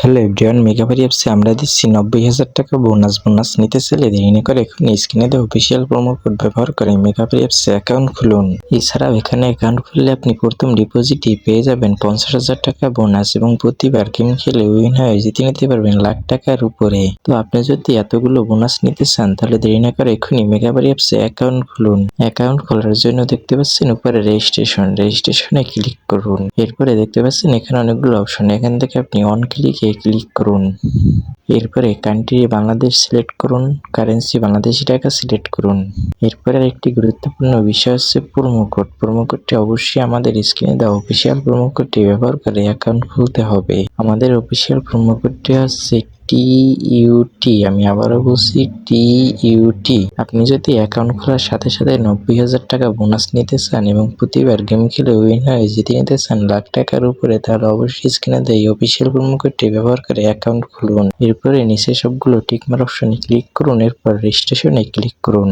Hello everyone, মেগাবারি অ্যাপসে আমরা দিচ্ছি 90,000 টাকা বোনাস নিতে চাইলে দেরি না করে এখন স্ক্রিনে দেওয়া অফিসিয়াল প্রোমো কোড ব্যবহার করে মেগাবারি অ্যাপসে অ্যাকাউন্ট খুলুন। এছাড়াও এখানে অ্যাকাউন্ট খুললে আপনি প্রথম ডিপোজিটে পেয়ে যাবেন 50,000 টাকা বোনাস এবং প্রতিবার গেম খেলে উইন হয়ে জিতে নিতে পারবেন লাখ টাকার উপরে। তো আপনি যদি এতগুলো বোনাস নিতে চান তাহলে দেরি না করে এখনই মেগাবারি অ্যাপসে অ্যাকাউন্ট খুলুন। অ্যাকাউন্ট খোলার জন্য দেখতে পাচ্ছেন উপরে রেজিস্ট্রেশনে ক্লিক করুন। এরপরে দেখতে পাচ্ছেন এখানে অনেকগুলো অপশন, এখান থেকে আপনি অন ক্লিকে ক্লিক করুন। এরপরে কান্ট্রি বাংলাদেশ সিলেক্ট করুন, কারেন্সি বাংলাদেশি টাকা সিলেক্ট করুন। এরপরে একটি গুরুত্বপূর্ণ বিষয় হচ্ছে প্রোমো কোডটি অবশ্যই আমাদের স্ক্রিনে দেওয়া অফিসিয়াল প্রোমো কোডটি ব্যবহার করে অ্যাকাউন্ট খুলতে হবে। আমাদের অফিসিয়াল প্রোমো কোডটি হচ্ছে TUT। আমি আবারও বলছি TUT। আপনি যদি অ্যাকাউন্ট খোলার সাথে সাথে 90,000 টাকা বোনাস নিতে চান এবং প্রতিবার গেম খেলে উইন হয়ে জিতে নিতে চান লাখ টাকার উপরে, তাহলে অবশ্যই স্ক্রিনে দেওয়া এই অফিসিয়াল প্রোমো কোডটি ব্যবহার করে অ্যাকাউন্ট খুলুন। এরপরে নিচে সবগুলো টিক মার্ক অপশনে ক্লিক করুন, এরপর রেজিস্ট্রেশনে ক্লিক করুন।